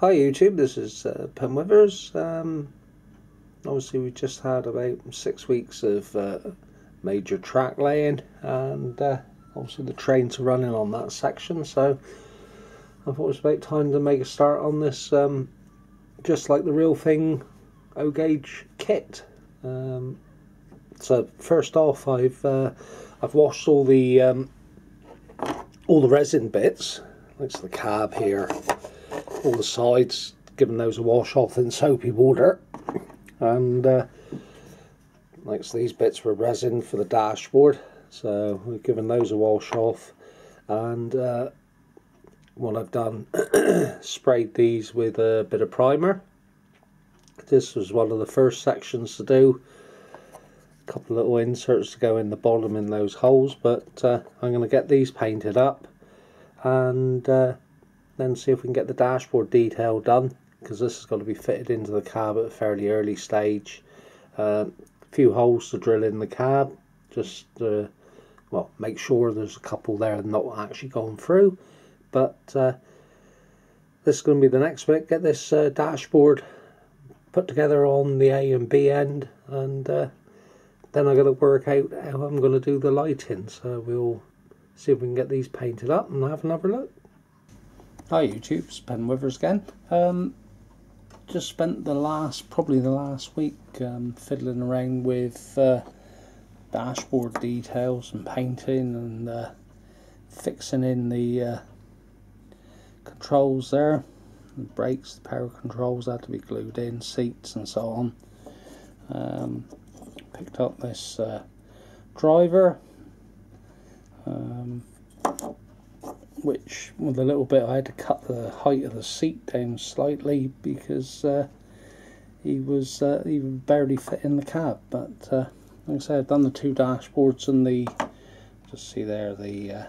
Hi YouTube, this is Pen Withers. Obviously we just had about 6 weeks of major track laying, and obviously the trains are running on that section, so I thought it was about time to make a start on this just like the real thing O-gauge kit. So first off, I've washed all the resin bits, like the cab here, all the sides, giving those a wash off in soapy water, and like these bits were resin for the dashboard, so we're giving those a wash off. And what I've done, sprayed these with a bit of primer. This was one of the first sections to do. A couple of little inserts to go in the bottom in those holes, but I'm going to get these painted up and then see if we can get the dashboard detail done, because this has got to be fitted into the cab at a fairly early stage. A few holes to drill in the cab, just well, make sure there's a couple there not actually going through. But this is going to be the next bit, get this dashboard put together on the A and B end, and then I'm going to work out how I'm going to do the lighting. So we'll see if we can get these painted up and have another look. Hi YouTube, it's Pen Withers again. Just spent probably the last week fiddling around with dashboard details and painting and fixing in the controls there. The brakes, the power controls had to be glued in, seats and so on. Picked up this driver, which with a little bit I had to cut the height of the seat down slightly because he was barely fit in the cab. But like I say, I've done the two dashboards and the, just see there, the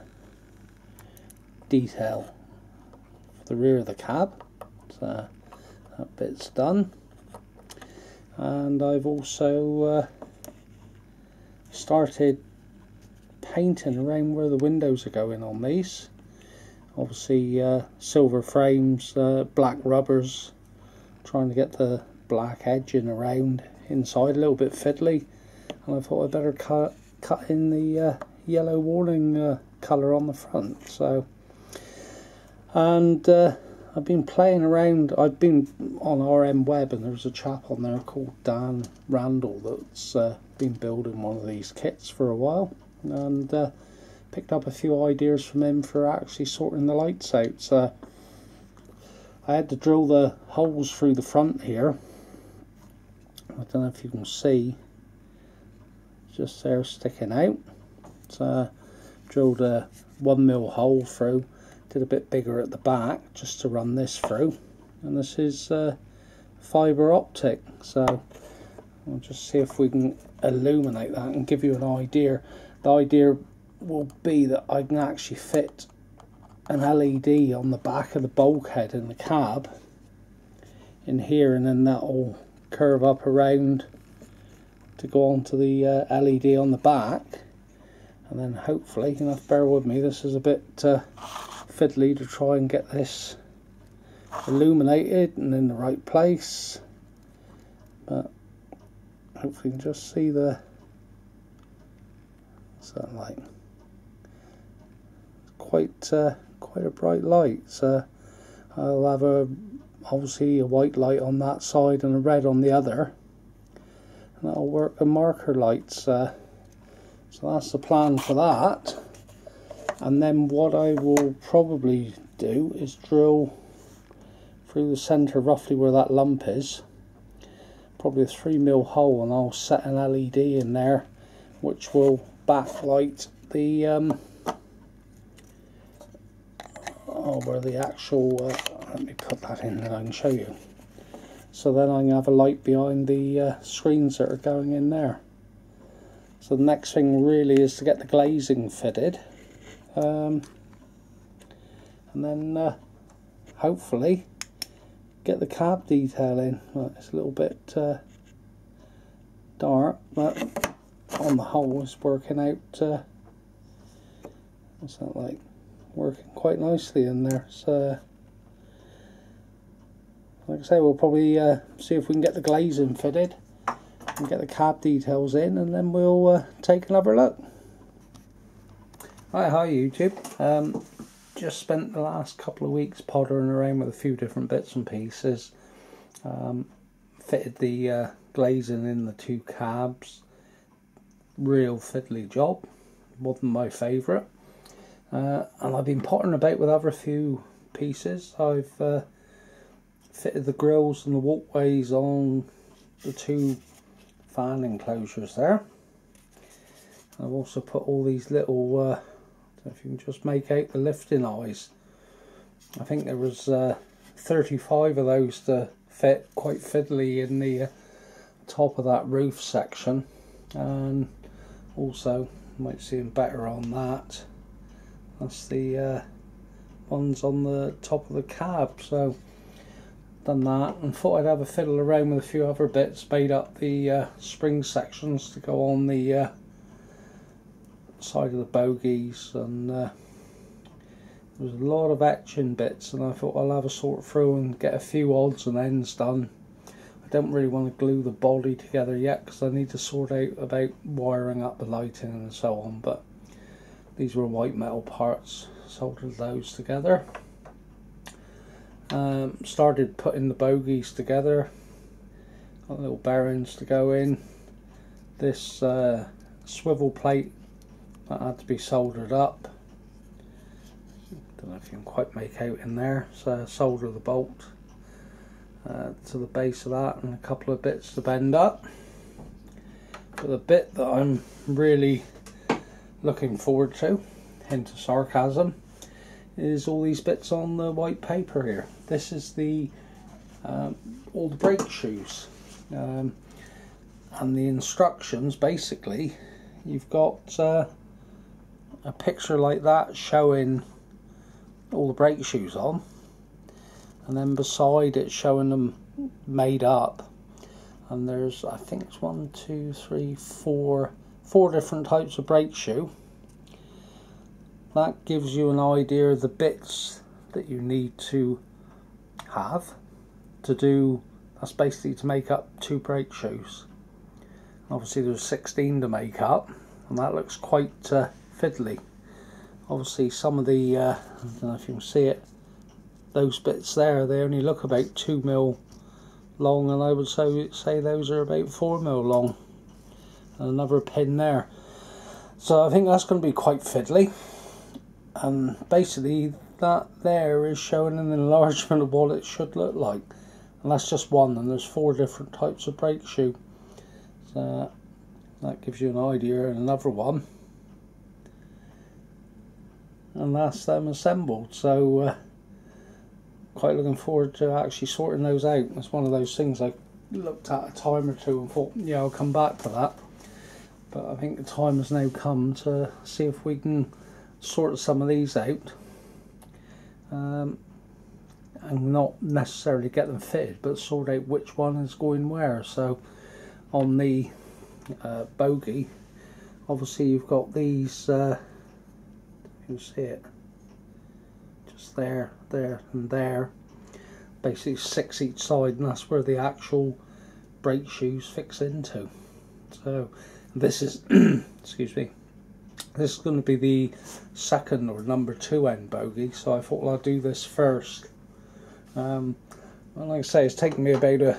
detail for the rear of the cab. So that bit's done, and I've also started painting around where the windows are going on these. Obviously silver frames, black rubbers, trying to get the black edging around inside, a little bit fiddly, and I thought I'd better cut in the yellow warning colour on the front. So, and I've been playing around. I've been on RM Web, and there's a chap on there called Dan Randall that's been building one of these kits for a while, and picked up a few ideas from him for actually sorting the lights out. So I had to drill the holes through the front here. I don't know if you can see, just there sticking out. So drilled a 1mm hole through, did a bit bigger at the back just to run this through, and this is fibre optic. So we'll just see if we can illuminate that and give you an idea. The idea will be that I can actually fit an LED on the back of the bulkhead in the cab in here, and then that will curve up around to go onto the LED on the back, and then hopefully, you have to bear with me, this is a bit fiddly to try and get this illuminated and in the right place, but hopefully you can just see the sunlight. Quite a bright light. So I'll have obviously a white light on that side and a red on the other, and that'll work the marker lights. So that's the plan for that. And then what I will probably do is drill through the centre, roughly where that lump is, probably a 3mm hole, and I'll set an LED in there which will backlight the where the actual let me put that in and I can show you. So then I can have a light behind the screens that are going in there. So the next thing really is to get the glazing fitted, and then hopefully get the cab detail in. Well, it's a little bit dark, but on the whole it's working out. What's that like? Working quite nicely in there. So like I say, we'll probably see if we can get the glazing fitted and get the cab details in, and then we'll take another look. Right, hi YouTube. Just spent the last couple of weeks pottering around with a few different bits and pieces. Fitted the glazing in the two cabs. Real fiddly job. Wasn't my favourite. And I've been pottering about with other few pieces. I've fitted the grills and the walkways on the two fan enclosures there. I've also put all these little, I don't know if you can just make out the lifting eyes. I think there was 35 of those to fit quite fiddly in the top of that roof section, and also you might see them better on that. That's the ones on the top of the cab. So done that and thought I'd have a fiddle around with a few other bits. Made up the spring sections to go on the side of the bogies, and there was a lot of etching bits, and I thought I'll have a sort through and get a few odds and ends done. I don't really want to glue the body together yet because I need to sort out about wiring up the lighting and so on, but these were white metal parts, soldered those together. Started putting the bogies together, got little bearings to go in. This swivel plate that had to be soldered up. Don't know if you can quite make out in there. So solder the bolt to the base of that, and a couple of bits to bend up. But the bit that I'm really looking forward to, hint of sarcasm, is all these bits on the white paper here. This is the all the brake shoes, and the instructions. Basically, you've got a picture like that showing all the brake shoes on, and then beside it showing them made up, and there's, I think it's 1, 2, 3, 4 different types of brake shoe. That gives you an idea of the bits that you need to have to do. That's basically to make up 2 brake shoes. Obviously there's 16 to make up, and that looks quite fiddly. Obviously some of the, I don't know if you can see it, those bits there, they only look about 2 mil long, and I would say those are about 4 mil long. And another pin there. So I think that's going to be quite fiddly. And basically that there is showing an enlargement of what it should look like. And that's just one, and there's 4 different types of brake shoe. So that gives you an idea. And another one. And that's them assembled. So quite looking forward to actually sorting those out. It's one of those things I looked at a time or two and thought, yeah, I'll come back to that. But I think the time has now come to see if we can sort some of these out, and not necessarily get them fitted, but sort out which one is going where. So on the bogie, obviously you've got these, you can see it, just there, there and there, basically 6 each side, and that's where the actual brake shoes fix into. So this is excuse me, this is going to be the second or number 2 end bogie, so I thought, well, I'll do this first. Well, like I say, it's taken me about a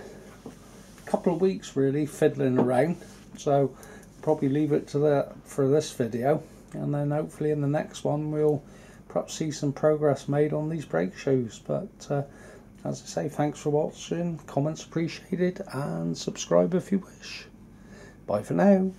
couple of weeks really fiddling around, so probably leave it to that for this video, and then hopefully in the next one we'll perhaps see some progress made on these brake shoes. But as I say, thanks for watching, comments appreciated, and subscribe if you wish. Bye for now.